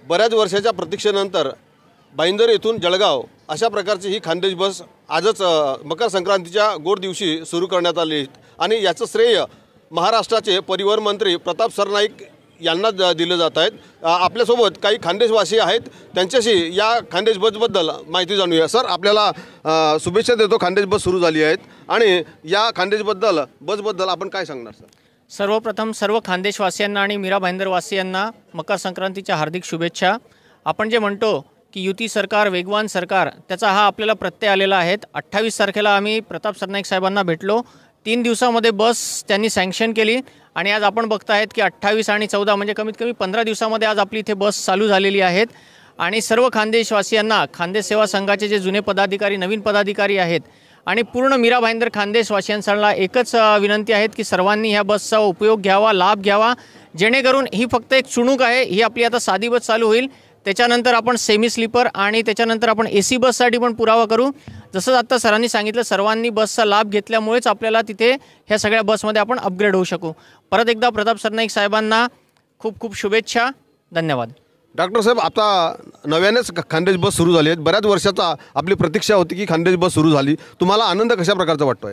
बऱ्याच वर्षाच्या प्रतीक्षेनंतर भाईंदर येथून जळगाव अशा प्रकारची ही खानदेश बस आजच मकर संक्रांतीच्या गोड दिवशी सुरू करण्यात आली आणि याचं श्रेय महाराष्ट्राचे परिवहन मंत्री प्रताप सरनाईक यांना दिलं जात आहेत। आपल्यासोबत काही खानदेशवासी आहेत, त्यांच्याशी या खानदेश बसबद्दल माहिती जाणूया। सर, आपल्याला शुभेच्छा देतो, खानदेश बस सुरू झाली आहेत आणि या बसबद्दल आपण काय सांगणार सर? सर्वप्रथम सर्व खानदेशवासियांना आणि मीरा भाईंदरवासियांना मकर संक्रांतीच्या हार्दिक शुभेच्छा। आपण जे म्हणतो की युती सरकार वेगवान सरकार, त्याचा हा आपल्याला प्रत्यय आलेला आहे। 28 तारखेला आम्ही प्रताप सरनाईक साहेबांना भेटलो, 3 दिवसामध्ये बस त्यांनी सँक्शन केली आणि आज आपण बघतायत की 28 आणि 14 म्हणजे कमीत कमी 15 दिवसामध्ये आज आपली इथे बस चालू झालेली आहेत। आणि सर्व खानदेशवासियांना, खानदेश सेवा संघाचे जे जुने पदाधिकारी, नवीन पदाधिकारी आहेत आणि पूर्ण मीरा भाईंदर खानदेशवासियांना एकच विनंती आहे की सर्वांनी ह्या बसचा उपयोग घ्यावा, लाभ घ्यावा, जेणेकरून ही फक्त एक चुणूक आहे। ही आपली आता साधी बस चालू होईल, त्याच्यानंतर आपण सेमी स्लीपर आणि त्याच्यानंतर आपण AC बससाठी पण पुरावा करू। जसं आता सरांनी सांगितलं, सर्वांनी बसचा लाभ घेतल्यामुळेच आपल्याला तिथे ह्या सगळ्या बसमध्ये आपण अपग्रेड होऊ शकू। परत एकदा प्रताप सरनाईक साहेबांना खूप खूप शुभेच्छा, धन्यवाद। डॉक्टर साहेब, आता नव्यानेच खानदेश बस सुरू झाली आहे, बऱ्याच वर्षाचा आपली प्रतीक्षा होती की खानदेश बस सुरू झाली, तुम्हाला आनंद कशा प्रकारचा वाटतो?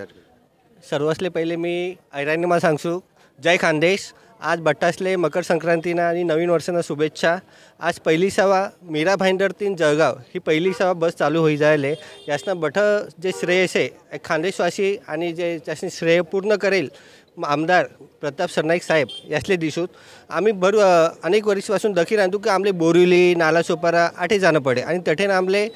सर्वस्ले पहिले मी ऐराणीमा सांगसू, जय खानदेश। आज बट्टासले मकर संक्रांतीना आणि नवीन वर्षांना शुभेच्छा। आज पहिली सेवा मीरा भाईंदर तीन जळगाव ही पहिली सेवा बस चालू होई जायले, यासनं बठ जे श्रेय से एक खानदेशवासी आणि जे त्याचे श्रेय पूर्ण करेल आमदार प्रताप सरनाईक साहेब यासले दिसूत। आम्ही अनेक वर्षापासून दखी राहतो की आमले बोरिवली, नालासोपारा आठे जाणं पडे आणि तठेन आमले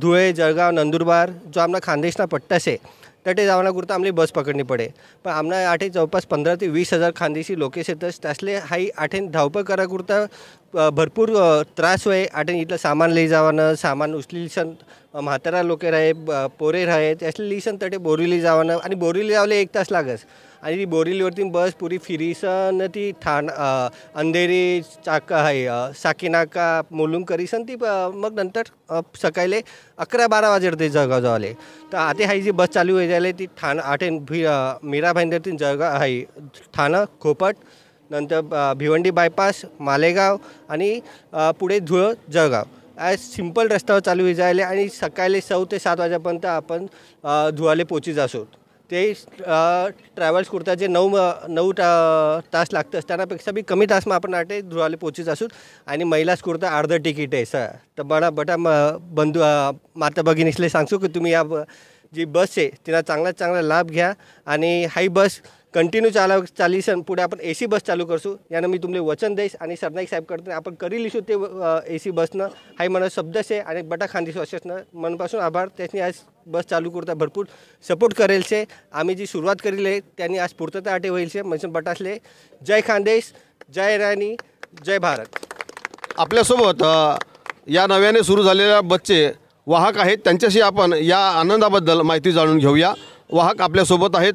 धुळे, जळगाव, नंदुरबार जो आमना खानदेशना पट्टा से तटे जावना करता आमली बस पकडणी पडे। पण आमना आठे जवळपास 15 ते 20 हजार खानदेशी लोकेस येतच, त्यासले हाई आठेन धावपळ करा करता भरपूर त्रास होय। आठेन इथलं सामान लई जावनं, सामान उचलीसन म्हातारा लोके राहे, पोरे राहे, त्यासले लिसन तटे बोरिवली जावनं आणि बोरिवली जावले 1 तास लागस आणि ती बोरिवलीवरती बस पुरी फिरीसन ती अंधेरी चाका आहे साकीनाका मोलूम करीसन ती मग नंतर सकाळी 11-12 वाजेर ते जळगाव जावले। तर आता हाई जी बस चालू होई जायले ती आठेन मीरा भाईंदर तीन जळगाव आहे, ठाणं, खोपट, नंतर भिवंडी बायपास, मालेगाव आणि पुढे धुळं, जळगाव आज सिंपल रस्त्यावर चालू होई जायले आणि सकाळी 6 ते 7 वाजेपर्यंत आपण धुळाले पोची जासो। ते ट्रॅव्हल्स करता जे 9 तास लागतं त्यापेक्षा बी कमी तास मग आपण आटे धुळाले पोचीत असू आणि महिलाच करता अर्ध तिकीट आहे सर। तर बटा बंधू माता भगिनीसले सांगतो की तुम्ही या जी बस आहे तिला चांगला लाभ घ्या आणि हाई बस कंटिन्यू चालीसन पुढे आपण AC बस चालू करसू, यानं मी तुमले वचन देईस आणि सरनाईक साहेब करते आपण करी लिसू ते AC बसनं हाई मला शब्द से आणि बटा खानदेशवासीनं मनपासून आभार। त्याने आज बस चालू करता भरपूर सपोर्ट करेल से, आम्ही जी सुरुवात करेल आहे त्यांनी आज पूर्तता आटे होईल से। म्हणजे बटासले जय खानदेश, जय राणी, जय भारत। आपल्यासोबत या नव्याने सुरू झालेल्या बसचे वाहक आहेत, त्यांच्याशी आपण या आनंदाबद्दल माहिती जाणून घेऊया। वाहक आपल्यासोबत आहेत।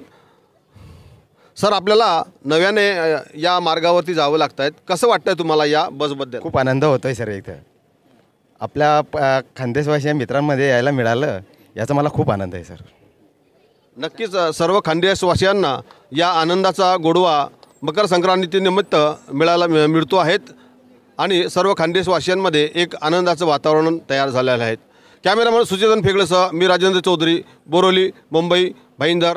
सर, आपल्याला नव्याने या मार्गावरती जावं लागतं आहे, कसं वाटतंय तुम्हाला या बसबद्दल? खूप आनंद होतोय सर, इथं आपल्या खानदेशवासी मित्रांमध्ये यायला मिळालं याचा मला खूप आनंद आहे सर। नक्कीच सर्व खानदेशवासियांना या आनंदाचा गोडवा मकर संक्रांतीनिमित्त मिळतो आहेत आणि सर्व खानदेशवासियांमध्ये एक आनंदाचं वातावरण तयार झालेलं आहे। कॅमेरामन सुचेतन फेगळेसह मी राजेंद्र चौधरी, बोरिवली, मुंबई, भाईंदर।